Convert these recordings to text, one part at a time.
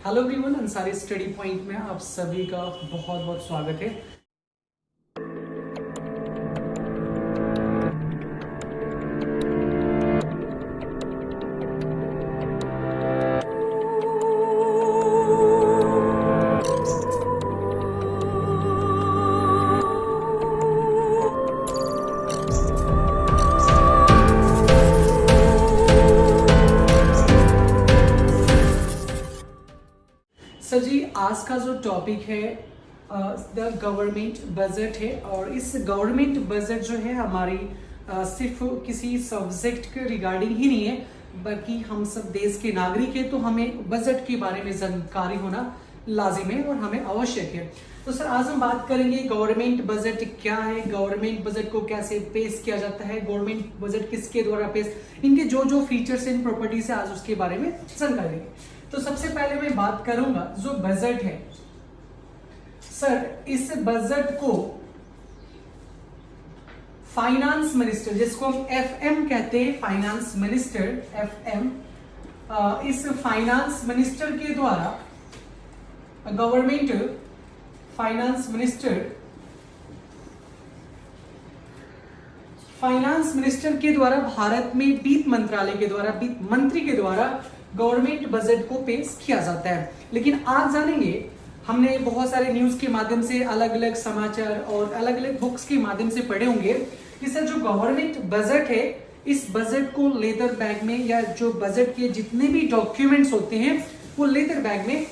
Hello everyone, Ansari study point में आप सभी का बहुत बहुत स्वागत है। सर जी, आज का जो टॉपिक है द गवर्नमेंट बजट है। और इस गवर्नमेंट बजट जो है हमारी सिर्फ किसी सब्जेक्ट के रिगार्डिंग ही नहीं है, बल्कि हम सब देश के नागरिक हैं, तो हमें बजट के बारे में जानकारी होना लाजिम है और हमें आवश्यक है। तो सर, आज हम बात करेंगे गवर्नमेंट बजट क्या है, गवर्नमेंट बजट को कैसे पेश किया जाता है, गवर्नमेंट बजट किसके द्वारा पेश, इनके जो जो फीचर्स एंड प्रॉपर्टीज है आज उसके बारे में जानकारी देंगे। तो सबसे पहले मैं बात करूंगा जो बजट है। सर, इस बजट को फाइनेंस मिनिस्टर, जिसको हम एफएम कहते हैं, फाइनेंस मिनिस्टर एफएम, इस फाइनेंस मिनिस्टर के द्वारा गवर्नमेंट फाइनेंस मिनिस्टर के द्वारा भारत में वित्त मंत्रालय के द्वारा, वित्त मंत्री के द्वारा गवर्नमेंट बजट को पेश किया जाता है। लेकिन आज जानेंगे, हमने बहुत सारे न्यूज के माध्यम से, अलग अलग समाचार और अलग अलग बुक्स के माध्यम से पढ़े होंगे कि सर जो गवर्नमेंट बजट है, इस बजट को लेदर बैग में, या जो बजट के जितने भी डॉक्यूमेंट्स होते हैं वो लेदर बैग में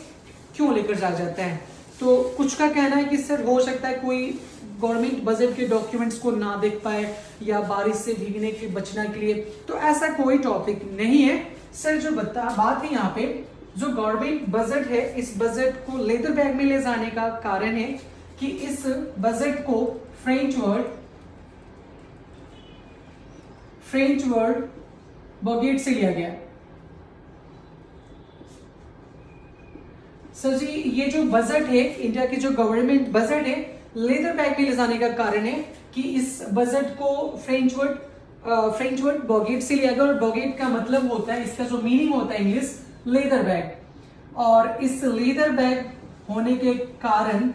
क्यों लेकर जाया जाता है। तो कुछ का कहना है कि सर हो सकता है कोई गवर्नमेंट बजट के डॉक्यूमेंट्स को ना देख पाए, या बारिश से भीगने के बचने के लिए। तो ऐसा कोई टॉपिक नहीं है सर। जो बात है यहाँ पे, जो गवर्नमेंट बजट है, इस बजट को लेदर बैग में ले जाने का कारण है कि इस बजट को फ्रेंच वर्ड बॉगेट से लिया गया। सर जी, ये जो बजट है, इंडिया की जो गवर्नमेंट बजट है, लेदर बैग में ले जाने का कारण है कि इस बजट को फ्रेंच वर्ड बॉगेट से लिया गया। और बॉगेट का मतलब होता है, इसका जो मीनिंग होता है इंग्लिश, लेदर बैग। और इस लेदर बैग होने के कारण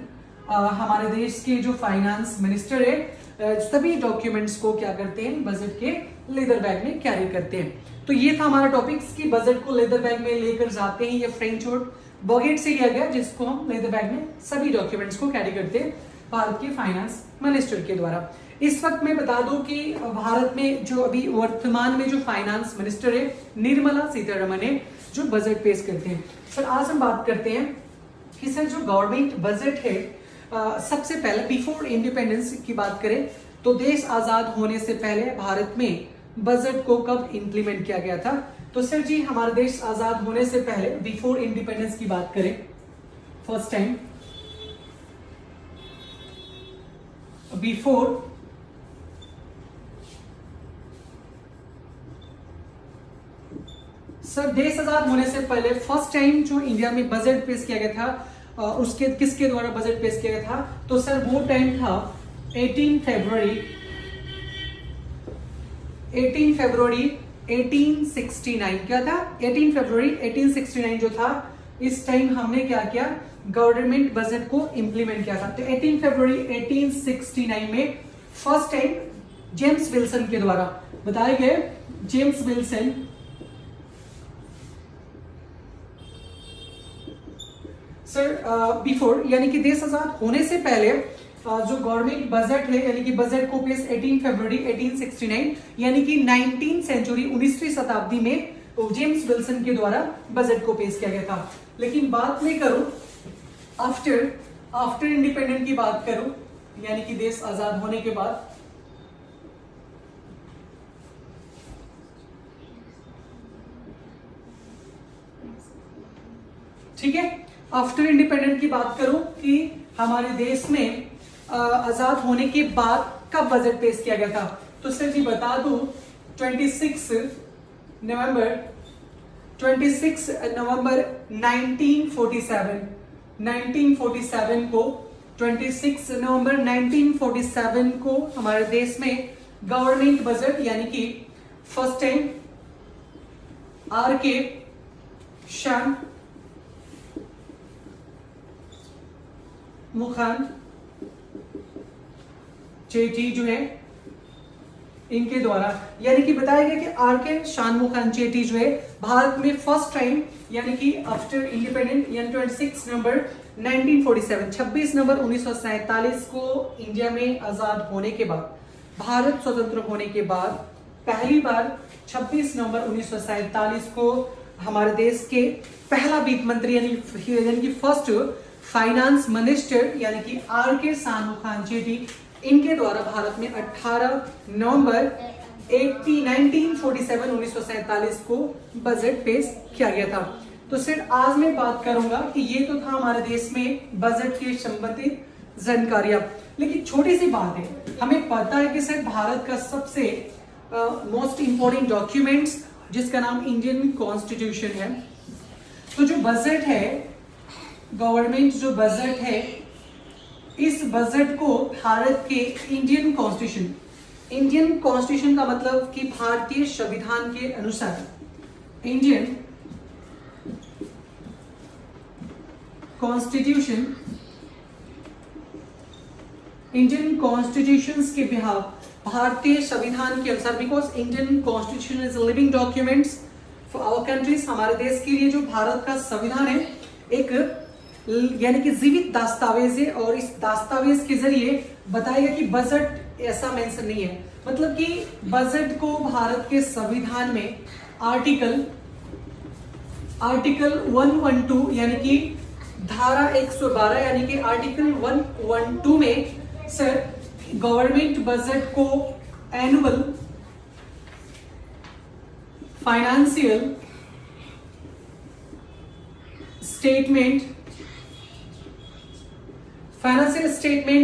हमारे देश के जो फाइनेंस मिनिस्टर है, सभी डॉक्यूमेंट्स को क्या करते हैं, बजट के लेदर बैग में कैरी करते हैं। तो ये था हमारा टॉपिक कि बजट को लेदर बैग में लेकर जाते हैं। ये फ्रेंच वर्ड बॉगेट से लिया गया, जिसको हम लेदर बैग में सभी डॉक्यूमेंट्स को कैरी करते हैं भारत के फाइनेंस मिनिस्टर के द्वारा। इस वक्त मैं बता दूं कि भारत में जो अभी वर्तमान में जो फाइनेंस मिनिस्टर है, निर्मला सीतारमण है, जो बजट पेश करते हैं। सर, आज हम बात करते हैं कि सर जो गवर्नमेंट बजट है, सबसे पहले बिफोर इंडिपेंडेंस की बात करें तो देश आजाद होने से पहले भारत में बजट को कब इंप्लीमेंट किया गया था। तो सर जी, हमारा देश आजाद होने से पहले, बिफोर इंडिपेंडेंस की बात करें, फर्स्ट टाइम बिफोर सर देश आजाद होने से पहले फर्स्ट टाइम जो इंडिया में बजट पेश किया गया था, उसके किसके द्वारा बजट पेश किया गया था। तो सर वो टाइम था 18 फरवरी 1869। क्या था? 18 फरवरी 1869 जो था, इस टाइम हमने क्या किया, गवर्नमेंट बजट को इंप्लीमेंट किया था। तो 18 फरवरी 1869 में फर्स्ट टाइम जेम्स विल्सन के द्वारा बताए गए, जेम्स विल्सन सर बिफोर, यानी कि देश आजाद होने से पहले जो गवर्नमेंट बजट है, यानी कि बजट को पेश 18 फरवरी 1869, यानी कि 19वीं सेंचुरी, 19वीं शताब्दी में जेम्स विल्सन के द्वारा बजट को पेश किया गया था। लेकिन बात मैं करूं आफ्टर इंडिपेंडेंट की बात करूं, यानी कि देश आजाद होने के बाद, ठीक है, आफ्टर इंडिपेंडेंट की बात करूं कि हमारे देश में आजाद होने के बाद कब बजट पेश किया गया था। तो सर जी बता दूं, 26 नवंबर 1947 को, 26 नवंबर 1947 को हमारे देश में गवर्नमेंट बजट, यानी कि फर्स्ट टाइम आर के श्याम मुखानचेटी जो है इनके द्वारा, यानी कि बताया गया कि आर के शान मुखानचेटी जो है भारत में फर्स्ट टाइम यानी कि आफ्टर इंडिपेंडेंट यानी 26 नवंबर 1947 26 नवंबर 1947 को इंडिया में आजाद होने के बाद, भारत स्वतंत्र होने के बाद पहली बार 26 नवंबर 1947 को हमारे देश के पहला वित्त मंत्री यानी कि फर्स्ट फाइनेंस मिनिस्टर यानी कि आर के शान मुखानचेटी इनके द्वारा भारत में 18 नवंबर 1947 को बजट पेश किया गया था। तो सिर्फ आज मैं बात करूंगा कि ये तो था हमारे देश में बजट के संबंधित जानकारियां, लेकिन छोटी सी बात है, हमें पता है कि सर भारत का सबसे मोस्ट इंपॉर्टेंट डॉक्यूमेंट्स जिसका नाम इंडियन कॉन्स्टिट्यूशन है। तो जो बजट है, गवर्नमेंट जो बजट है, इस बजट को भारत के इंडियन कॉन्स्टिट्यूशन का मतलब कि भारतीय संविधान के अनुसार इंडियन कॉन्स्टिट्यूशन के बिहाफ भारतीय संविधान के अनुसार, because Indian constitution is living documents for our countries, हमारे देश के लिए जो भारत का संविधान है एक यानी कि जीवित दस्तावेज है, और इस दस्तावेज के जरिए बताएगा कि बजट ऐसा मेंशन नहीं है, मतलब कि बजट को भारत के संविधान में आर्टिकल 112 यानी कि धारा 112 यानी कि आर्टिकल 112 में सर गवर्नमेंट बजट को एनुअल फाइनेंशियल स्टेटमेंट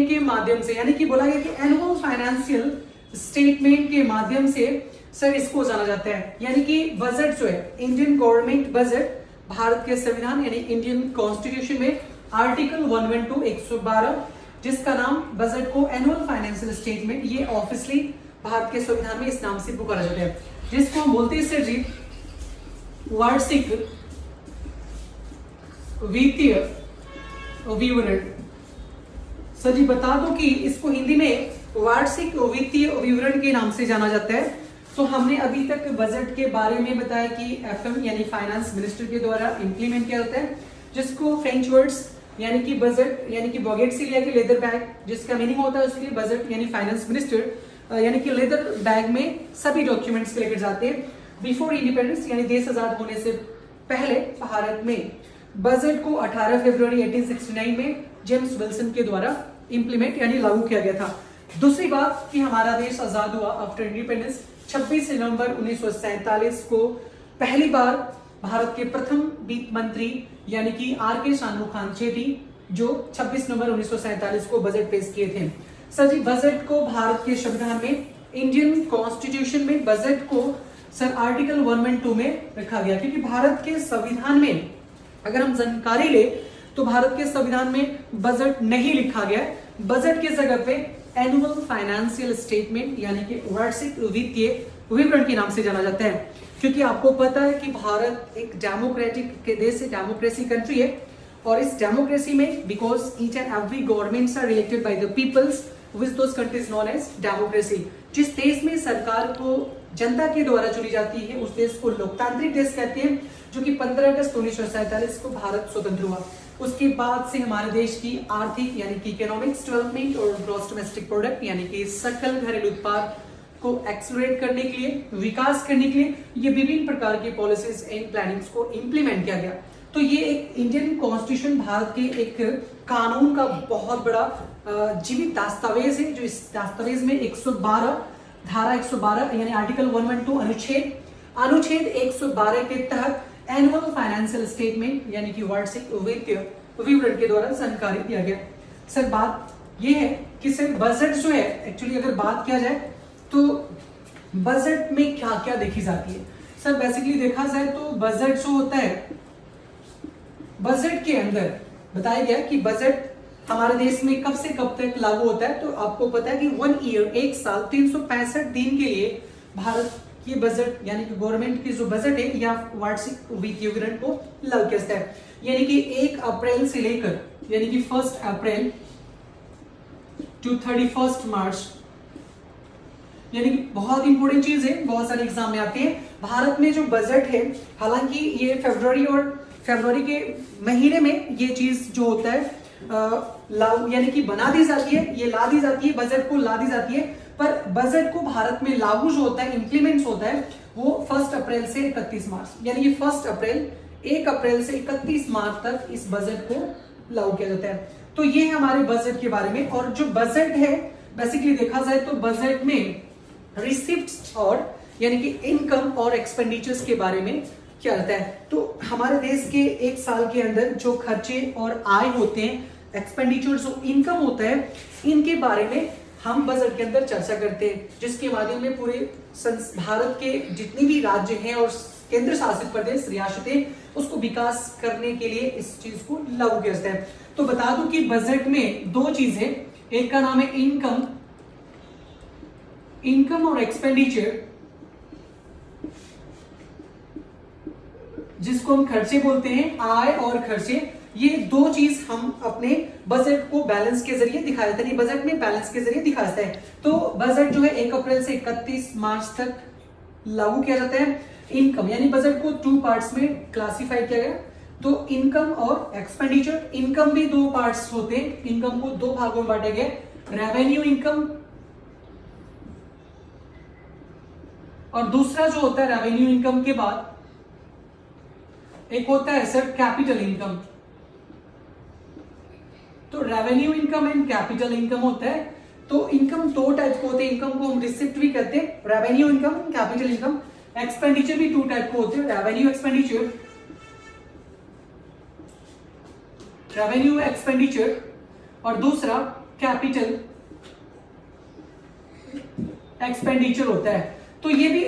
के माध्यम से, यानी कि बोला गया कि एनुअल फाइनेंशियल स्टेटमेंट के माध्यम से सर इसको जाना जाता है, यानी कि बजट जो है इंडियन गवर्नमेंट बजट भारत के संविधान यानी इंडियन कॉन्स्टिट्यूशन में आर्टिकल 112 जिसका नाम बजट को एनुअल फाइनेंशियल स्टेटमेंट, ये ऑफिशियली भारत के संविधान में इस नाम से पुकारा जाता है, जिसको हम बोलते हैं सर जी वार्षिक वित्तीय विवरण। सर जी बता दो कि इसको हिंदी में वार्षिक वित्तीय विवरण के नाम से जाना जाता है। तो हमने अभी तक बजट के बारे में बताया कि एफएम यानी फाइनेंस मिनिस्टर के द्वारा इंप्लीमेंट किया जाता है, जिसको फ्रेंच वर्ड्स यानी कि बजट यानी कि बॉगेट से लिया कि लेदर बैग, जिसका मीनिंग होता है उसके लिए बजट यानी फाइनेंस मिनिस्टर यानी कि लेदर बैग में सभी डॉक्यूमेंट्स लेकर जाते हैं। बिफोर इंडिपेंडेंस यानी देश आजाद होने से पहले भारत में बजट को 18 फरवरी 1869 में जेम्स विल्सन के द्वारा इंप्लीमेंट यानी लागू किया गया था। दूसरी बात कि हमारा देश आजाद हुआ आफ्टर इंडिपेंडेंस 26 नवंबर 1947 को पहली बार भारत के प्रथम वित्त मंत्री यानी कि आर के शान मुखानचेटी जो 26 नवंबर 1947 को बजट पेश किए थे। सर जी बजट को भारत के संविधान में इंडियन कॉन्स्टिट्यूशन में बजट को सर आर्टिकल 112 में रखा गया, क्योंकि भारत के संविधान में अगर हम जानकारी ले तो भारत के संविधान में बजट नहीं लिखा गया, बजट के जगह पे एनुअल फाइनेंशियल स्टेटमेंट यानी कि वार्षिक वित्तीय विवरण के नाम से जाना जाता है। क्योंकि आपको पता है कि भारत एक डेमोक्रेटिक के देश है, डेमोक्रेसी कंट्री है, और इस डेमोक्रेसी में because each and every governments are elected by the peoples which those countries known as democracy. जिस देश में सरकार को जनता के द्वारा चुनी जाती है उस देश को लोकतांत्रिक देश कहते हैं, जो कि 15 अगस्त 1947 को भारत स्वतंत्र हुआ। उसके बाद से हमारे देश की आर्थिक यानी कि इकोनॉमिक्स डेवलपमेंट और ग्रॉस डोमेस्टिक प्रोडक्ट यानी कि सकल घरेलू उत्पाद को एक्सलरेट करने के लिए, विकास करने के लिए ये विभिन्न प्रकार की पॉलिसीज एंड प्लानिंग्स को इंप्लीमेंट किया गया। तो ये एक इंडियन कॉन्स्टिट्यूशन भारत के एक कानून का बहुत बड़ा जीवित दस्तावेज है, जो इस दस्तावेज में 112 धारा 112 यानी आर्टिकल 112 अनुच्छेद 112 के तहत एनुअल फाइनेंशियल स्टेटमेंट यानी कि वार्षिक वित्तीय विवरण के द्वारा जानकारी दिया गया। सर बात यह है कि सर बजट जो है एक्चुअली अगर बात किया जाए तो बजट में क्या क्या देखी जाती है। सर बेसिकली देखा जाए तो बजट जो होता है, बजट के अंदर बताया गया कि बजट हमारे देश में कब से कब तक लागू होता है। तो आपको पता है कि 1 ईयर एक साल 365 दिन के लिए भारत की बजट यानी कि गवर्नमेंट की जो बजट है या वार्षिक वित्तीय विवरण को लागू किया जाता है। यानी कि 1 अप्रैल से लेकर यानी कि 1 अप्रैल टू 31 मार्च। यानी कि बहुत इंपॉर्टेंट चीज है, बहुत सारे एग्जाम में आते हैं। भारत में जो बजट है, हालांकि ये फरवरी के महीने में ये चीज जो होता है यानी कि बना दी जाती है, ये ला दी जाती है, बजट को ला दी जाती है, पर बजट को भारत में लागू जो होता है, इंप्लीमेंट होता है, वो 1 अप्रैल से 31 मार्च, यानी कि 1 अप्रैल से 31 मार्च तक इस बजट को लागू किया जाता है। तो ये है हमारे बजट के बारे में। और जो बजट है बेसिकली देखा जाए तो बजट में रिसिप्ट्स और यानी कि इनकम और एक्सपेंडिचर्स के बारे में क्या रहता है। तो हमारे देश के एक साल के अंदर जो खर्चे और आय होते हैं, एक्सपेंडिचर्स और इनकम होता है, इनके बारे में हम बजट के अंदर चर्चा करते हैं, जिसके माध्यम में पूरे भारत के जितने भी राज्य हैं और केंद्र शासित प्रदेश रियासतें, उसको विकास करने के लिए इस चीज को लागू किया जाता है। तो बता दूं कि बजट में 2 चीजें, एक का नाम है इनकम और एक्सपेंडिचर, जिसको हम खर्चे बोलते हैं, आय और खर्चे। ये 2 चीज हम अपने बजट को बैलेंस के जरिए दिखा देते हैं, बजट में बैलेंस के जरिए दिखा देते हैं। तो बजट जो है 1 अप्रैल से 31 मार्च तक लागू किया जाता है। इनकम यानी बजट को 2 पार्ट्स में क्लासिफाई किया गया, तो इनकम और एक्सपेंडिचर। इनकम भी 2 पार्ट्स होते हैं, इनकम को 2 भागों में बांटा गया, रेवेन्यू इनकम और दूसरा जो होता है रेवेन्यू इनकम के बाद एक होता है सर कैपिटल इनकम। तो revenue income and capital income होता है। तो इनकम 2 टाइप के होते हैं, इनकम को हम रिसिप्ट भी कहते हैं, revenue income and capital income. Expenditure भी 2 टाइप के होते हैं, रेवेन्यू एक्सपेंडिचर और दूसरा कैपिटल एक्सपेंडिचर होता है। तो ये भी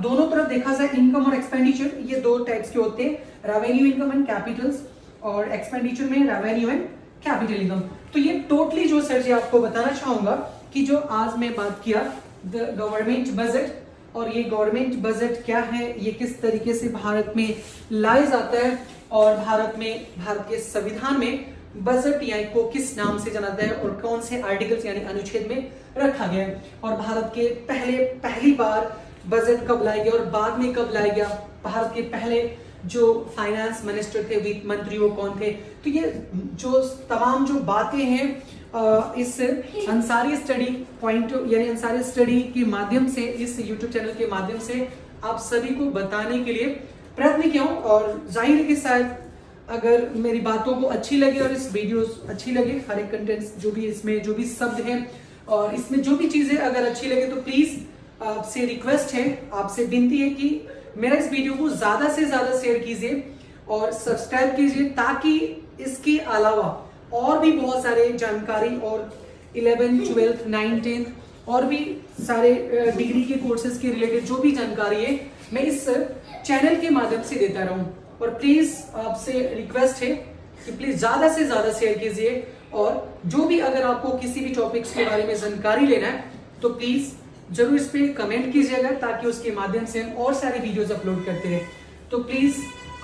दोनों तरफ देखा जाए, इनकम और एक्सपेंडिचर, ये 2 टाइप्स के होते हैं, रेवेन्यू इनकम एंड कैपिटल्स, और एक्सपेंडिचर में रेवेन्यू एंड कैपिटल इनकम। तो ये टोटली जो सर जी आपको बताना चाहूंगा कि जो आज मैं बात किया द गवर्नमेंट बजट, और ये गवर्नमेंट बजट क्या है, ये किस तरीके से भारत में लाया जाता है, और भारत के संविधान में बजट यानी को किस नाम से जाना जाता है और कौन से आर्टिकल्स यानी अनुच्छेद में रखा गया है, और भारत के पहली बार बजट कब लाया गया और बाद में कब लाया गया, भारत के पहले जो फाइनेंस मिनिस्टर थे, वित्त मंत्री, वो कौन थे। तो ये जो तमाम जो बातें हैं इस अंसारी स्टडी पॉइंट यानी अंसारी स्टडी के माध्यम से, इस यूट्यूब चैनल के माध्यम से आप सभी को बताने के लिए प्रयत्न किया हूं। और जाहिर है कि शायद अगर मेरी बातों को अच्छी लगे और इस वीडियो अच्छी लगे, हर एक कंटेंट्स जो भी इसमें जो भी शब्द हैं और इसमें जो भी चीजें अगर अच्छी लगे, तो प्लीज आपसे रिक्वेस्ट है, आपसे विनती है कि मेरा इस वीडियो को ज्यादा से ज्यादा शेयर कीजिए और सब्सक्राइब कीजिए, ताकि इसके अलावा और भी बहुत सारे जानकारी और 11th 12th 9th 10th और भी सारे डिग्री के कोर्सेज के रिलेटेड जो भी जानकारी है, मैं इस चैनल के माध्यम से देता रहूं। और प्लीज आपसे रिक्वेस्ट है कि प्लीज ज्यादा से ज्यादा शेयर कीजिए, और जो भी अगर आपको किसी भी टॉपिक्स के बारे में जानकारी लेना है तो प्लीज जरूर इस पे कमेंट कीजिएगा, ताकि उसके माध्यम से हम और सारे वीडियोस अपलोड करते हैं। तो प्लीज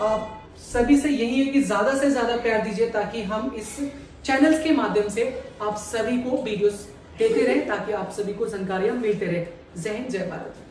आप सभी से यही है कि ज्यादा से ज्यादा प्यार दीजिए, ताकि हम इस चैनल्स के माध्यम से आप सभी को वीडियोस देते रहे, ताकि आप सभी को जानकारियां मिलते रहे। जय हिंद, जय भारत।